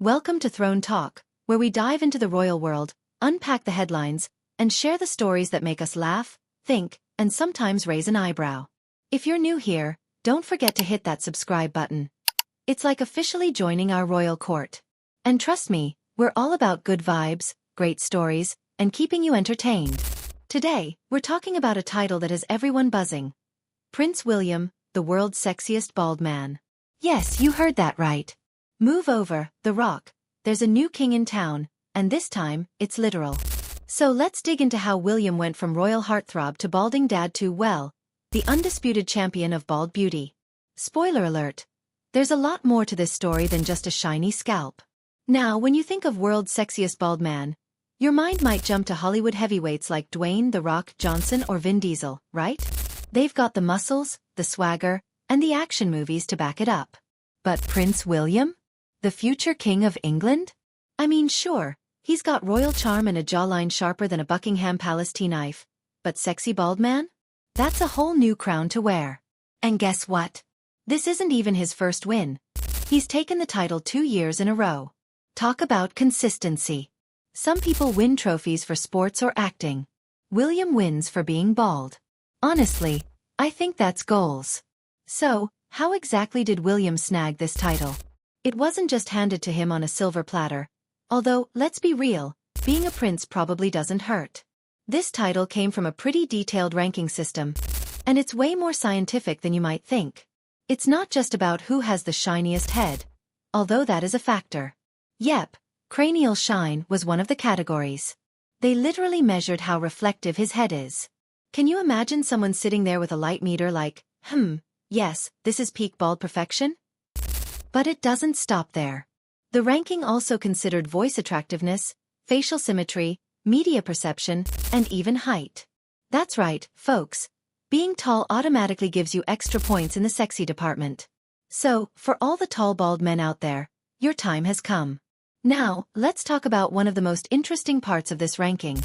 Welcome to Throne Talk, where we dive into the royal world, unpack the headlines, and share the stories that make us laugh, think, and sometimes raise an eyebrow. If you're new here, don't forget to hit that subscribe button. It's like officially joining our royal court. And trust me, we're all about good vibes, great stories, and keeping you entertained. Today, we're talking about a title that has everyone buzzing. Prince William, the world's sexiest bald man. Yes, you heard that right. Move over, The Rock. There's a new king in town, and this time, it's literal. So let's dig into how William went from royal heartthrob to balding dad to, well, the undisputed champion of bald beauty. Spoiler alert. There's a lot more to this story than just a shiny scalp. Now, when you think of world's sexiest bald man, your mind might jump to Hollywood heavyweights like Dwayne "The Rock" Johnson or Vin Diesel, right? They've got the muscles, the swagger, and the action movies to back it up. But Prince William? The future king of England? I mean, sure, he's got royal charm and a jawline sharper than a Buckingham Palace tea knife, but sexy bald man? That's a whole new crown to wear. And guess what? This isn't even his first win. He's taken the title 2 years in a row. Talk about consistency. Some people win trophies for sports or acting. William wins for being bald. Honestly, I think that's goals. So, how exactly did William snag this title? It wasn't just handed to him on a silver platter. Although, let's be real, being a prince probably doesn't hurt. This title came from a pretty detailed ranking system. And it's way more scientific than you might think. It's not just about who has the shiniest head. Although that is a factor. Yep, cranial shine was one of the categories. They literally measured how reflective his head is. Can you imagine someone sitting there with a light meter like, yes, this is peak bald perfection? But it doesn't stop there. The ranking also considered voice attractiveness, facial symmetry, media perception, and even height. That's right, folks. Being tall automatically gives you extra points in the sexy department. So, for all the tall bald men out there, your time has come. Now, let's talk about one of the most interesting parts of this ranking.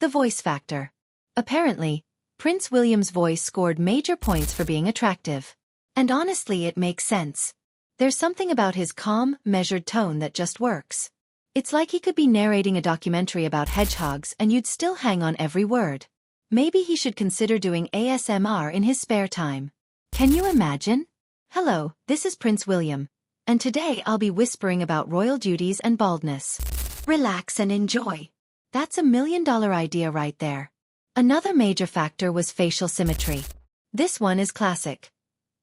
The voice factor. Apparently, Prince William's voice scored major points for being attractive. And honestly, it makes sense. There's something about his calm, measured tone that just works. It's like he could be narrating a documentary about hedgehogs and you'd still hang on every word. Maybe he should consider doing ASMR in his spare time. Can you imagine? Hello, this is Prince William, and today I'll be whispering about royal duties and baldness. Relax and enjoy. That's $1 million idea right there. Another major factor was facial symmetry. This one is classic.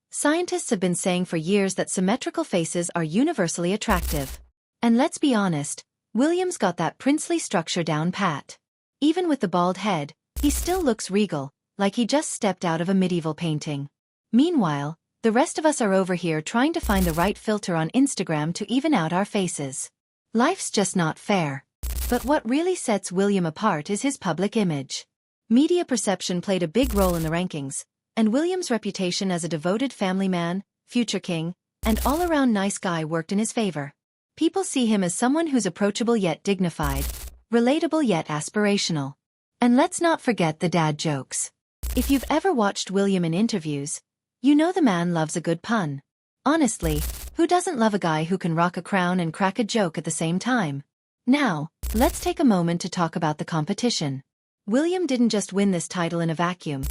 Scientists have been saying for years that symmetrical faces are universally attractive. And let's be honest, William's got that princely structure down pat. Even with the bald head, he still looks regal, like he just stepped out of a medieval painting. Meanwhile, the rest of us are over here trying to find the right filter on Instagram to even out our faces. Life's just not fair. But what really sets William apart is his public image. Media perception played a big role in the rankings, and William's reputation as a devoted family man, future king, and all-around nice guy worked in his favor. People see him as someone who's approachable yet dignified, relatable yet aspirational. And let's not forget the dad jokes. If you've ever watched William in interviews, you know the man loves a good pun. Honestly, who doesn't love a guy who can rock a crown and crack a joke at the same time? Now, let's take a moment to talk about the competition. William didn't just win this title in a vacuum.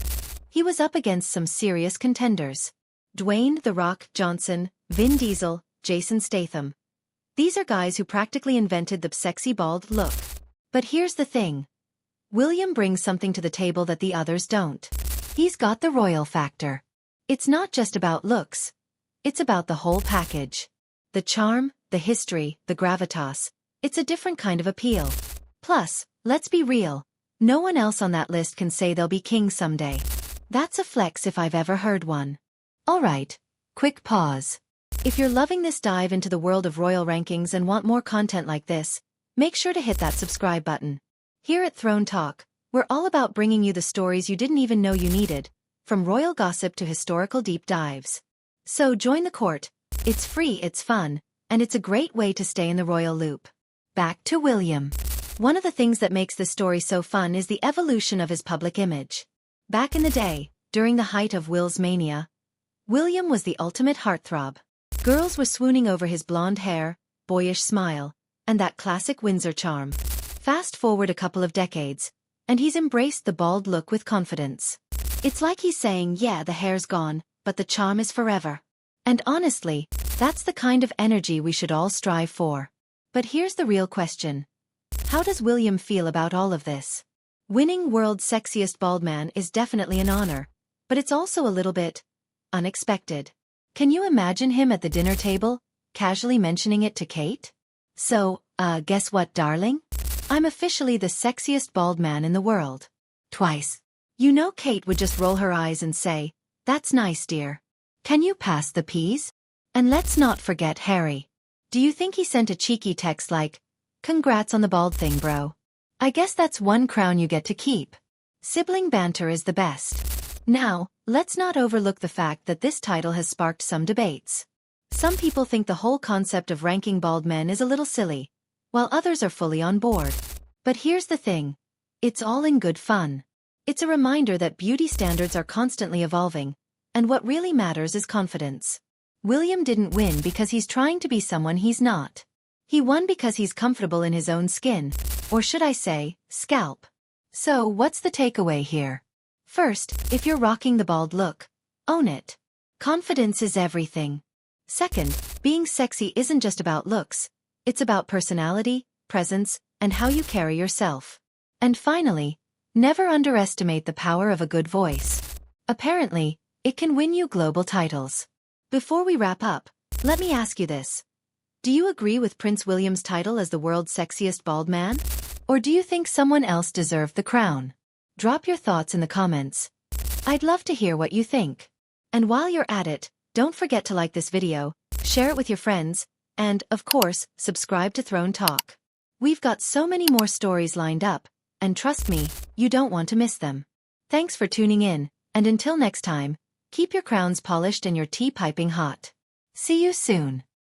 He was up against some serious contenders. Dwayne "The Rock" Johnson, Vin Diesel, Jason Statham. These are guys who practically invented the sexy bald look. But here's the thing. William brings something to the table that the others don't. He's got the royal factor. It's not just about looks. It's about the whole package. The charm, the history, the gravitas. It's a different kind of appeal. Plus, let's be real. No one else on that list can say they'll be king someday. That's a flex if I've ever heard one. Alright, quick pause. If you're loving this dive into the world of royal rankings and want more content like this, make sure to hit that subscribe button. Here at Throne Talk, we're all about bringing you the stories you didn't even know you needed, from royal gossip to historical deep dives. So join the court. It's free, it's fun, and it's a great way to stay in the royal loop. Back to William. One of the things that makes this story so fun is the evolution of his public image. Back in the day, during the height of Will's mania, William was the ultimate heartthrob. Girls were swooning over his blonde hair, boyish smile, and that classic Windsor charm. Fast forward a couple of decades, and he's embraced the bald look with confidence. It's like he's saying, yeah, the hair's gone, but the charm is forever. And honestly, that's the kind of energy we should all strive for. But here's the real question. How does William feel about all of this? Winning World's Sexiest Bald Man is definitely an honor, but it's also a little bit unexpected. Can you imagine him at the dinner table, casually mentioning it to Kate? So, guess what, darling? I'm officially the sexiest bald man in the world. Twice. You know Kate would just roll her eyes and say, "That's nice, dear. Can you pass the peas?" And let's not forget Harry. Do you think he sent a cheeky text like, "Congrats on the bald thing, bro. I guess that's one crown you get to keep." Sibling banter is the best. Now, let's not overlook the fact that this title has sparked some debates. Some people think the whole concept of ranking bald men is a little silly, while others are fully on board. But here's the thing. It's all in good fun. It's a reminder that beauty standards are constantly evolving, and what really matters is confidence. William didn't win because he's trying to be someone he's not. He won because he's comfortable in his own skin, or should I say, scalp. So what's the takeaway here? First, if you're rocking the bald look, own it. Confidence is everything. Second, being sexy isn't just about looks. It's about personality, presence, and how you carry yourself. And finally, never underestimate the power of a good voice. Apparently, it can win you global titles. Before we wrap up, let me ask you this. Do you agree with Prince William's title as the world's sexiest bald man? Or do you think someone else deserved the crown? Drop your thoughts in the comments. I'd love to hear what you think. And while you're at it, don't forget to like this video, share it with your friends, and, of course, subscribe to Throne Talk. We've got so many more stories lined up, and trust me, you don't want to miss them. Thanks for tuning in, and until next time, keep your crowns polished and your tea piping hot. See you soon.